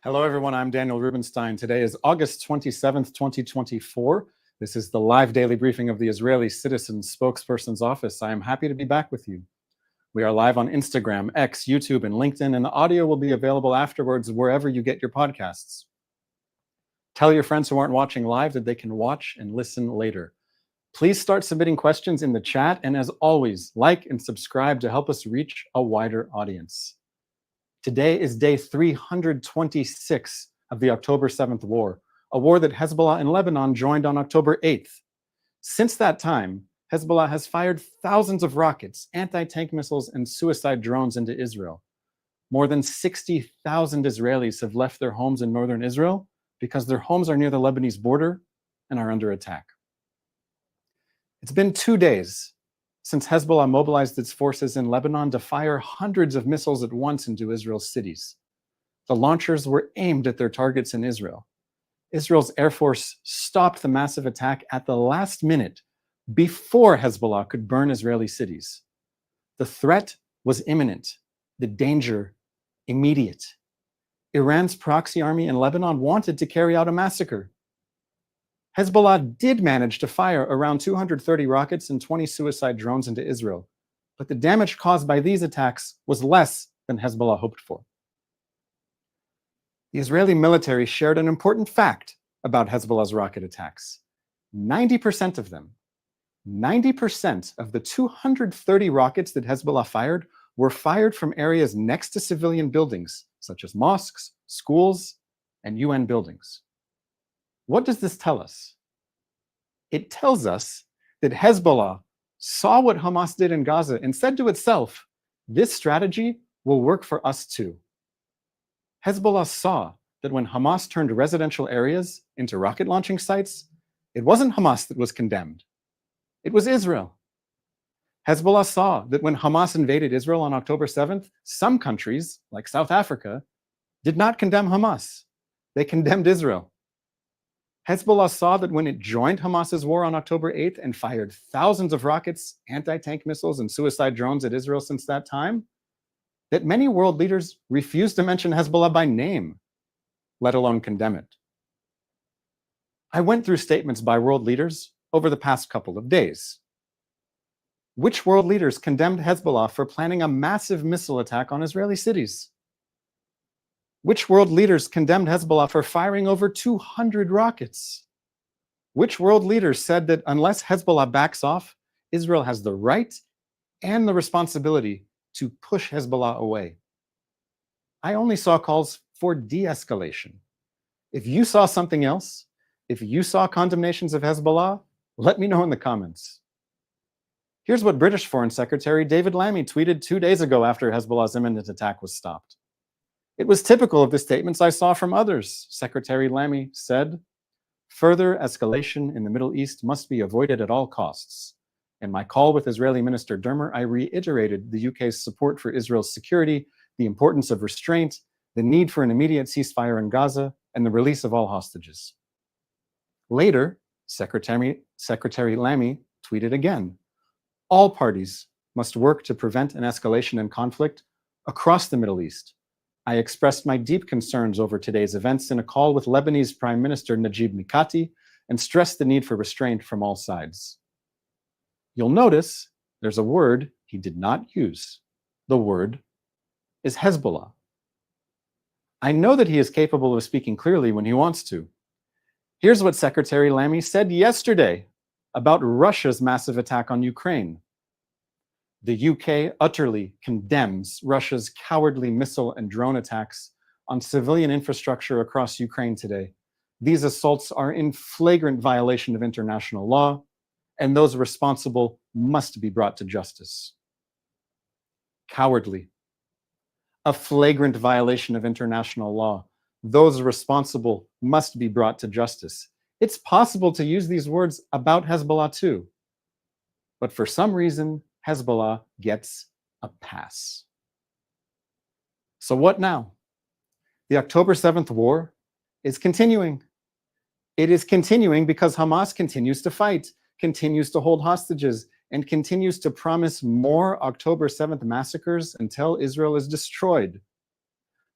Hello, everyone. I'm Daniel Rubenstein. Today is August 27th, 2024. This is the live daily briefing of the Israeli Citizens Spokesperson's office. I am happy to be back with you. We are live on Instagram, X, YouTube, and LinkedIn, and the audio will be available afterwards wherever you get your podcasts. Tell your friends who aren't watching live that they can watch and listen later. Please start submitting questions in the chat, and as always, like and subscribe to help us reach a wider audience. Today is day 326 of the October 7th war, a war that Hezbollah and Lebanon joined on October 8th. Since that time, Hezbollah has fired thousands of rockets, anti-tank missiles, and suicide drones into Israel. More than 60,000 Israelis have left their homes in northern Israel because their homes are near the Lebanese border and are under attack. It's been 2 days since Hezbollah mobilized its forces in Lebanon to fire hundreds of missiles at once into Israel's cities. The launchers were aimed at their targets in Israel. Israel's Air Force stopped the massive attack at the last minute before Hezbollah could burn Israeli cities. The threat was imminent, the danger immediate. Iran's proxy army in Lebanon wanted to carry out a massacre. Hezbollah did manage to fire around 230 rockets and 20 suicide drones into Israel, but the damage caused by these attacks was less than Hezbollah hoped for. The Israeli military shared an important fact about Hezbollah's rocket attacks. 90% of them, 90% of the 230 rockets that Hezbollah fired were fired from areas next to civilian buildings, such as mosques, schools, and UN buildings. What does this tell us? It tells us that Hezbollah saw what Hamas did in Gaza and said to itself, this strategy will work for us too. Hezbollah saw that when Hamas turned residential areas into rocket launching sites, it wasn't Hamas that was condemned. It was Israel. Hezbollah saw that when Hamas invaded Israel on October 7th, some countries, like South Africa, did not condemn Hamas. They condemned Israel. Hezbollah saw that when it joined Hamas's war on October 8th and fired thousands of rockets, anti-tank missiles, and suicide drones at Israel since that time, that many world leaders refused to mention Hezbollah by name, let alone condemn it. I went through statements by world leaders over the past couple of days. Which world leaders condemned Hezbollah for planning a massive missile attack on Israeli cities? Which world leaders condemned Hezbollah for firing over 200 rockets? Which world leaders said that unless Hezbollah backs off, Israel has the right and the responsibility to push Hezbollah away? I only saw calls for de-escalation. If you saw something else, if you saw condemnations of Hezbollah, let me know in the comments. Here's what British Foreign Secretary David Lammy tweeted 2 days ago after Hezbollah's imminent attack was stopped. It was typical of the statements I saw from others. Secretary Lammy said, "Further escalation in the Middle East must be avoided at all costs. In my call with Israeli Minister Dermer, I reiterated the UK's support for Israel's security, the importance of restraint, the need for an immediate ceasefire in Gaza, and the release of all hostages." Later, Secretary Lammy tweeted again, "All parties must work to prevent an escalation in conflict across the Middle East. I expressed my deep concerns over today's events in a call with Lebanese Prime Minister Najib Mikati and stressed the need for restraint from all sides." You'll notice there's a word he did not use. The word is Hezbollah. I know that he is capable of speaking clearly when he wants to. Here's what Secretary Lammy said yesterday about Russia's massive attack on Ukraine. The UK utterly condemns Russia's cowardly missile and drone attacks on civilian infrastructure across Ukraine today. These assaults are in flagrant violation of international law, and those responsible must be brought to justice. Cowardly. A flagrant violation of international law. Those responsible must be brought to justice. It's possible to use these words about Hezbollah too. But for some reason, Hezbollah gets a pass. So what now? The October 7th war is continuing. It is continuing because Hamas continues to fight, continues to hold hostages, and continues to promise more October 7th massacres until Israel is destroyed.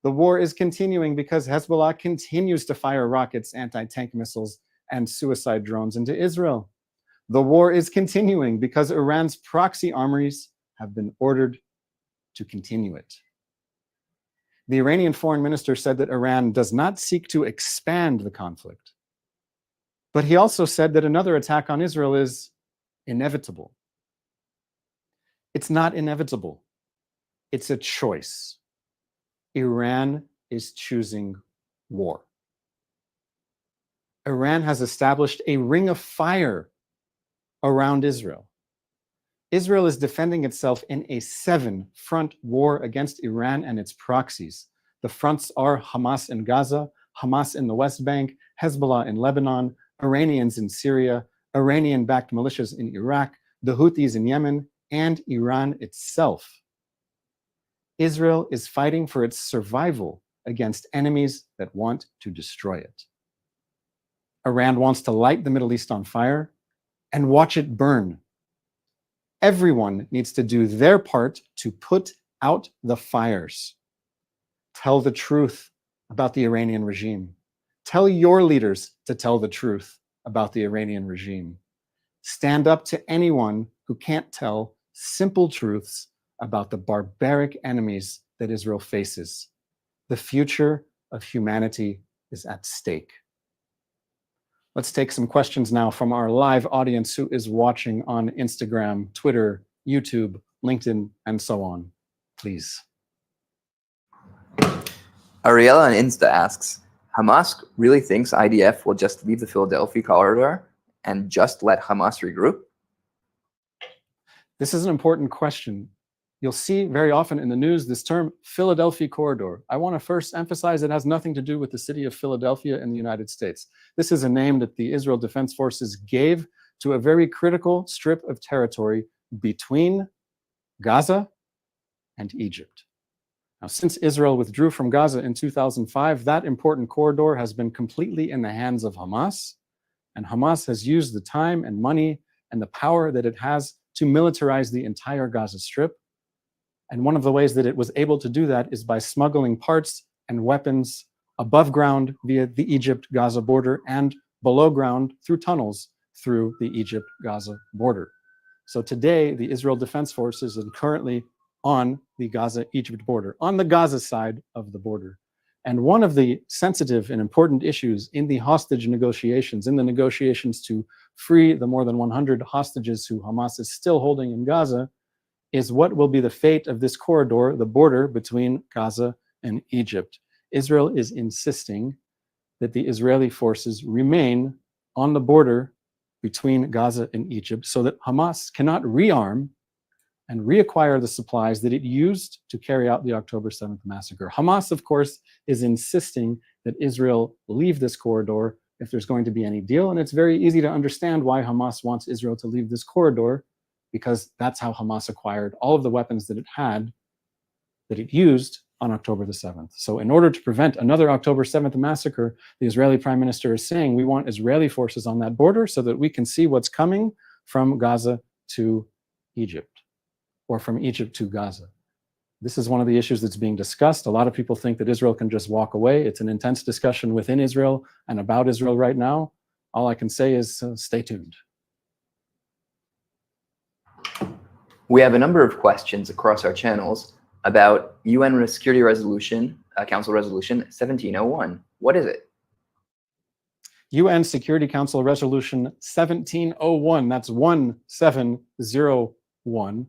The war is continuing because Hezbollah continues to fire rockets, anti-tank missiles, and suicide drones into Israel. The war is continuing because Iran's proxy armories have been ordered to continue it. The Iranian foreign minister said that Iran does not seek to expand the conflict, but he also said that another attack on Israel is inevitable. It's not inevitable. It's a choice. Iran is choosing war. Iran has established a ring of fire around Israel. Israel is defending itself in a 7-front war against Iran and its proxies. The fronts are Hamas in Gaza, Hamas in the West Bank, Hezbollah in Lebanon, Iranians in Syria, Iranian-backed militias in Iraq, the Houthis in Yemen, and Iran itself. Israel is fighting for its survival against enemies that want to destroy it. Iran wants to light the Middle East on fire and watch it burn. Everyone needs to do their part to put out the fires. Tell the truth about the Iranian regime. Tell your leaders to tell the truth about the Iranian regime. Stand up to anyone who can't tell simple truths about the barbaric enemies that Israel faces. The future of humanity is at stake. Let's take some questions now from our live audience who is watching on Instagram, Twitter, YouTube, LinkedIn, and so on. Please. Ariella on Insta asks, Hamas really thinks IDF will just leave the Philadelphia corridor and just let Hamas regroup? This is an important question. You'll see very often in the news this term Philadelphia corridor. I want to first emphasize it has nothing to do with the city of Philadelphia in the United States. This is a name that the Israel Defense Forces gave to a very critical strip of territory between Gaza and Egypt. Now, since Israel withdrew from Gaza in 2005, that important corridor has been completely in the hands of Hamas, and Hamas has used the time and money and the power that it has to militarize the entire Gaza Strip. And one of the ways that it was able to do that is by smuggling parts and weapons above ground via the Egypt-Gaza border and below ground through tunnels through the Egypt-Gaza border. So today, the Israel Defense Forces are currently on the Gaza-Egypt border, on the Gaza side of the border. And one of the sensitive and important issues in the hostage negotiations, in the negotiations to free the more than 100 hostages who Hamas is still holding in Gaza, is what will be the fate of this corridor, the border between Gaza and Egypt. Israel is insisting that the Israeli forces remain on the border between Gaza and Egypt so that Hamas cannot rearm and reacquire the supplies that it used to carry out the October 7th massacre. Hamas, of course, is insisting that Israel leave this corridor if there's going to be any deal, and it's very easy to understand why Hamas wants Israel to leave this corridor, because that's how Hamas acquired all of the weapons that it had, that it used on October the 7th. So in order to prevent another October 7th massacre, the Israeli Prime Minister is saying we want Israeli forces on that border so that we can see what's coming from Gaza to Egypt, or from Egypt to Gaza. This is one of the issues that's being discussed. A lot of people think that Israel can just walk away. It's an intense discussion within Israel and about Israel right now. All I can say is stay tuned. We have a number of questions across our channels about UN Security Resolution, Council Resolution 1701. What is it? UN Security Council Resolution 1701, that's 1701,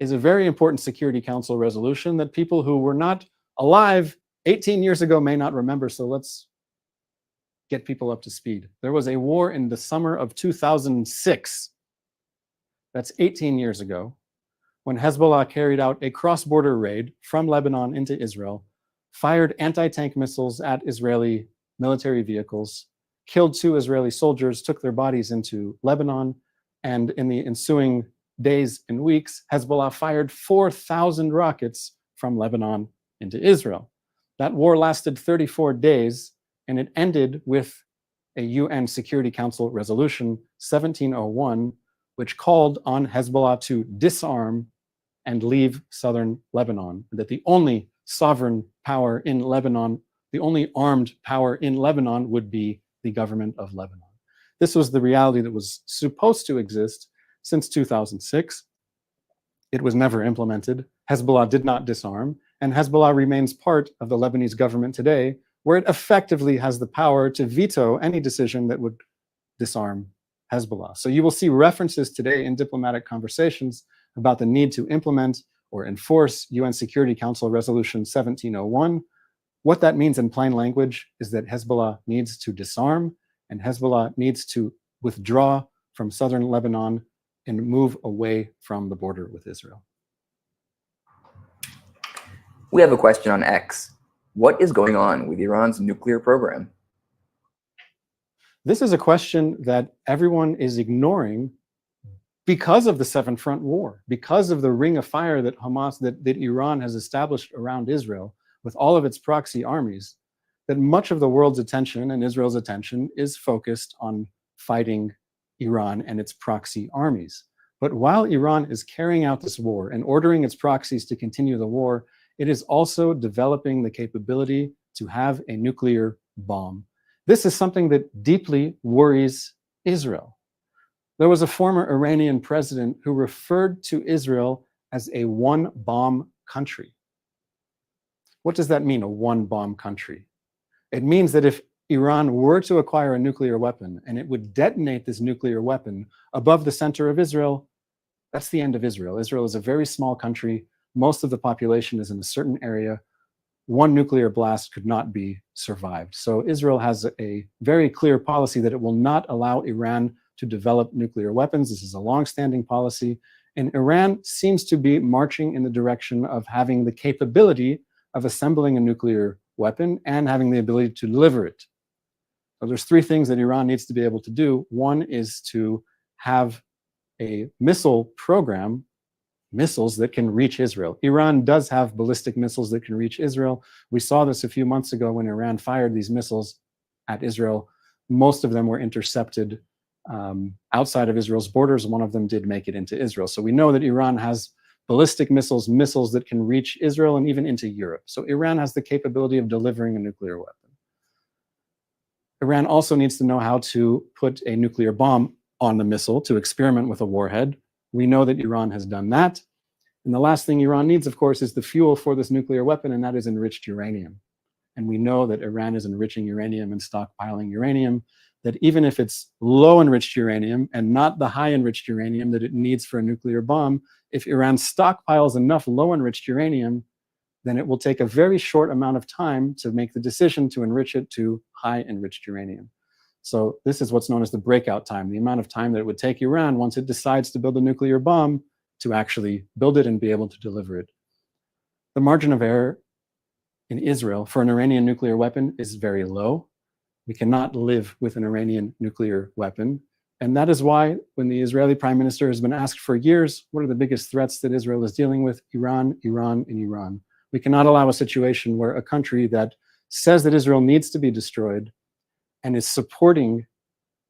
is a very important Security Council resolution that people who were not alive 18 years ago may not remember, so let's get people up to speed. There was a war in the summer of 2006. That's 18 years ago, when Hezbollah carried out a cross-border raid from Lebanon into Israel, fired anti-tank missiles at Israeli military vehicles, killed 2 Israeli soldiers, took their bodies into Lebanon, and in the ensuing days and weeks, Hezbollah fired 4,000 rockets from Lebanon into Israel. That war lasted 34 days, and it ended with a UN Security Council resolution, 1701, which called on Hezbollah to disarm and leave southern Lebanon, that the only sovereign power in Lebanon, the only armed power in Lebanon would be the government of Lebanon. This was the reality that was supposed to exist since 2006. It was never implemented. Hezbollah did not disarm, and Hezbollah remains part of the Lebanese government today, where it effectively has the power to veto any decision that would disarm Hezbollah. So you will see references today in diplomatic conversations about the need to implement or enforce UN Security Council Resolution 1701. What that means in plain language is that Hezbollah needs to disarm, and Hezbollah needs to withdraw from southern Lebanon and move away from the border with Israel. We have a question on X. What is going on with Iran's nuclear program? This is a question that everyone is ignoring because of the Seven Front War, because of the ring of fire that that Iran has established around Israel with all of its proxy armies, that much of the world's attention and Israel's attention is focused on fighting Iran and its proxy armies. But while Iran is carrying out this war and ordering its proxies to continue the war, it is also developing the capability to have a nuclear bomb. This is something that deeply worries Israel. There was a former Iranian president who referred to Israel as a one-bomb country. What does that mean, a one-bomb country? It means that if Iran were to acquire a nuclear weapon and it would detonate this nuclear weapon above the center of Israel, that's the end of Israel. Israel is a very small country. Most of the population is in a certain area. One nuclear blast could not be survived. So Israel has a very clear policy that it will not allow Iran to develop nuclear weapons. This is a long-standing policy. And Iran seems to be marching in the direction of having the capability of assembling a nuclear weapon and having the ability to deliver it. So there's three things that Iran needs to be able to do. One is to have a missile program, missiles that can reach Israel. Iran does have ballistic missiles that can reach Israel. We saw this a few months ago when Iran fired these missiles at Israel. Most of them were intercepted outside of Israel's borders. One of them did make it into Israel. So we know that Iran has ballistic missiles, missiles that can reach Israel and even into Europe. So Iran has the capability of delivering a nuclear weapon. Iran also needs to know how to put a nuclear bomb on the missile to experiment with a warhead. We know that Iran has done that. And the last thing Iran needs, of course, is the fuel for this nuclear weapon, and that is enriched uranium. And we know that Iran is enriching uranium and stockpiling uranium, that even if it's low enriched uranium and not the high enriched uranium that it needs for a nuclear bomb, if Iran stockpiles enough low enriched uranium, then it will take a very short amount of time to make the decision to enrich it to high enriched uranium. So this is what's known as the breakout time, the amount of time that it would take Iran once it decides to build a nuclear bomb to actually build it and be able to deliver it. The margin of error in Israel for an Iranian nuclear weapon is very low. We cannot live with an Iranian nuclear weapon. And that is why when the Israeli prime minister has been asked for years, what are the biggest threats that Israel is dealing with? Iran, Iran, and Iran. We cannot allow a situation where a country that says that Israel needs to be destroyed and is supporting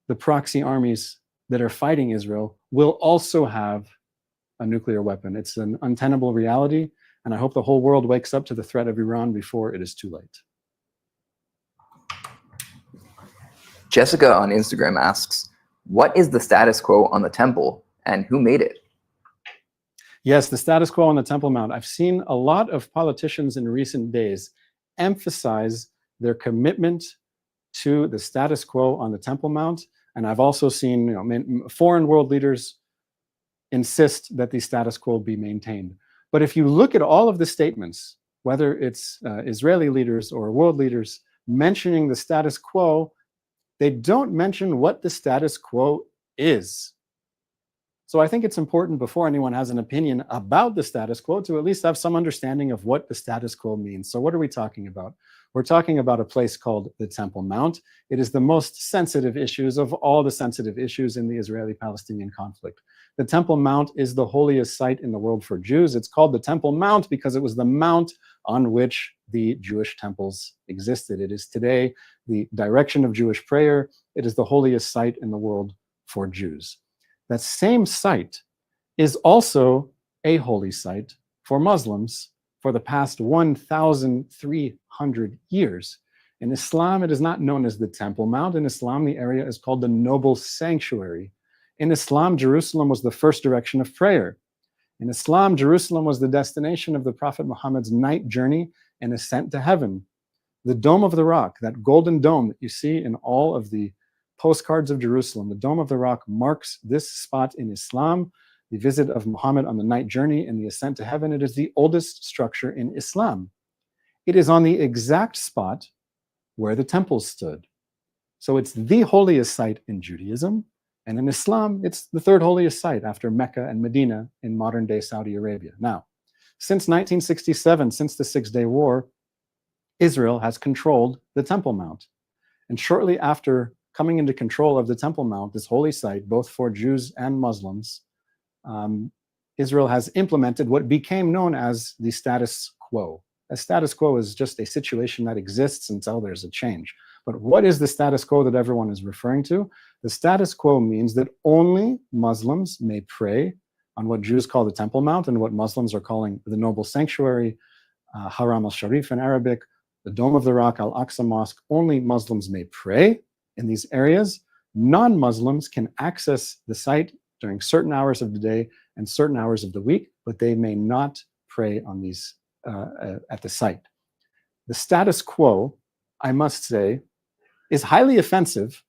the proxy armies that are fighting Israel will also have a nuclear weapon. It's an untenable reality, and I hope the whole world wakes up to the threat of Iran before it is too late. Jessica on Instagram asks, what is the status quo on the temple and who made it? Yes, the status quo on the Temple Mount. I've seen a lot of politicians in recent days emphasize their commitment to the status quo on the Temple Mount. And I've also seen foreign world leaders insist that the status quo be maintained. But if you look at all of the statements, whether it's Israeli leaders or world leaders mentioning the status quo, they don't mention what the status quo is. So I think it's important before anyone has an opinion about the status quo to at least have some understanding of what the status quo means. So what are we talking about? We're talking about a place called the Temple Mount. It is the most sensitive issues of all the sensitive issues in the Israeli-Palestinian conflict. The Temple Mount is the holiest site in the world for Jews. It's called the Temple Mount because it was the mount on which the Jewish temples existed. It is today the direction of Jewish prayer. It is the holiest site in the world for Jews. That same site is also a holy site for Muslims for the past 1,300 years. In Islam, it is not known as the Temple Mount. In Islam, the area is called the Noble Sanctuary. In Islam, Jerusalem was the first direction of prayer. In Islam, Jerusalem was the destination of the Prophet Muhammad's night journey and ascent to heaven. The Dome of the Rock, that golden dome that you see in all of the postcards of Jerusalem, the Dome of the Rock marks this spot in Islam, the visit of Muhammad on the night journey and the ascent to heaven. It is the oldest structure in Islam. It is on the exact spot where the temples stood. So it's the holiest site in Judaism, and in Islam, it's the third holiest site after Mecca and Medina in modern-day Saudi Arabia. Now, since 1967, since the Six-Day War, Israel has controlled the Temple Mount. And shortly after coming into control of the Temple Mount, this holy site, both for Jews and Muslims, Israel has implemented what became known as the status quo. A status quo is just a situation that exists until there's a change. But what is the status quo that everyone is referring to? The status quo means that only Muslims may pray on what Jews call the Temple Mount and what Muslims are calling the Noble Sanctuary, Haram al-Sharif in Arabic, the Dome of the Rock, Al-Aqsa Mosque. Only Muslims may pray in these areas. Non-Muslims can access the site during certain hours of the day and certain hours of the week, but they may not pray on these at the site. The status quo, I must say, is highly offensive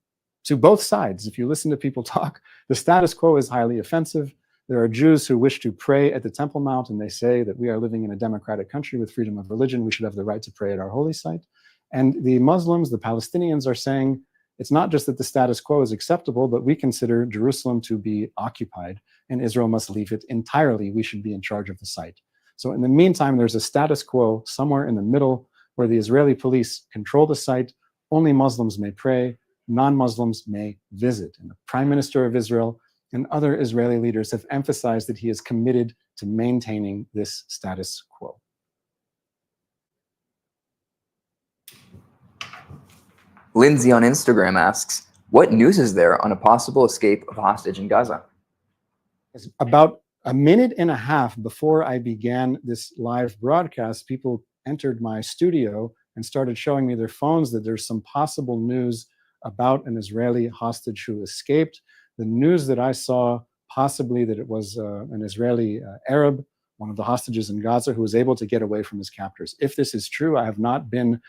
to both sides. If you listen to people talk, the status quo is highly offensive. There are Jews who wish to pray at the Temple Mount, and they say that we are living in a democratic country with freedom of religion. We should have the right to pray at our holy site. And the Muslims, the Palestinians, are saying it's not just that the status quo is acceptable, but we consider Jerusalem to be occupied, and Israel must leave it entirely. We should be in charge of the site. So in the meantime, there's a status quo somewhere in the middle where the Israeli police control the site. Only Muslims may pray, non-Muslims may visit. And the Prime Minister of Israel and other Israeli leaders have emphasized that he is committed to maintaining this status quo. Lindsay on Instagram asks, what news is there on a possible escape of a hostage in Gaza? About a minute and a half before I began this live broadcast, people entered my studio and started showing me their phones that there's some possible news about an Israeli hostage who escaped. The news that I saw, possibly that it was an Israeli Arab, one of the hostages in Gaza, who was able to get away from his captors. If this is true, I have not been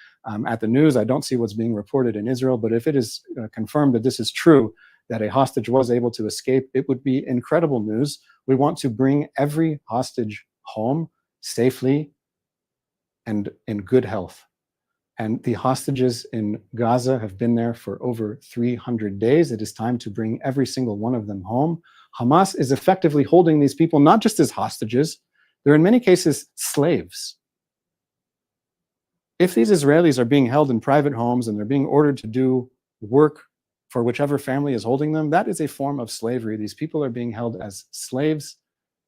at the news. I don't see what's being reported in Israel, but if it is confirmed that this is true, that a hostage was able to escape, it would be incredible news. We want to bring every hostage home safely and in good health. And the hostages in Gaza have been there for over 300 days. It is time to bring every single one of them home. Hamas is effectively holding these people not just as hostages, they're in many cases slaves. If these Israelis are being held in private homes and they're being ordered to do work for whichever family is holding them, that is a form of slavery. These people are being held as slaves.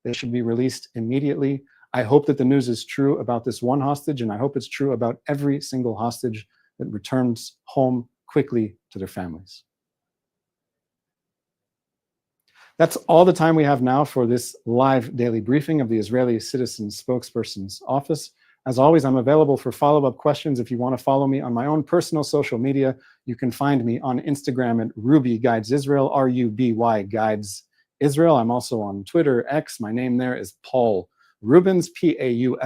They should be released immediately. I hope that the news is true about this one hostage, and I hope it's true about every single hostage that returns home quickly to their families. That's all the time we have now for this live daily briefing of the Israeli Citizens Spokesperson's office. As always, I'm available for follow-up questions. If you want to follow me on my own personal social media, you can find me on Instagram at Ruby Guides Israel, R-U-B-Y Guides Israel. I'm also on Twitter, X. My name there is Paul Rubens, P-A-U-L-R-U-B-E-N-S.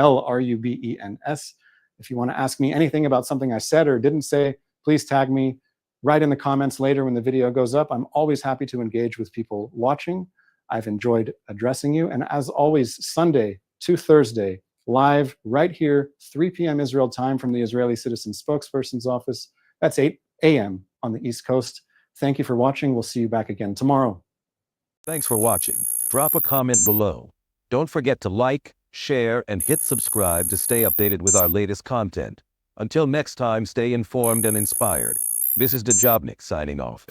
If you want to ask me anything about something I said or didn't say, please tag me. Write in the comments later when the video goes up. I'm always happy to engage with people watching. I've enjoyed addressing you. And as always, Sunday to Thursday, live right here, 3 p.m. Israel time from the Israeli Citizen Spokesperson's office. That's 8 a.m. on the East Coast. Thank you for watching. We'll see you back again tomorrow. Thanks for watching. Drop a comment below. Don't forget to like, share, and hit subscribe to stay updated with our latest content. Until next time, stay informed and inspired. This is Dejobnik signing off.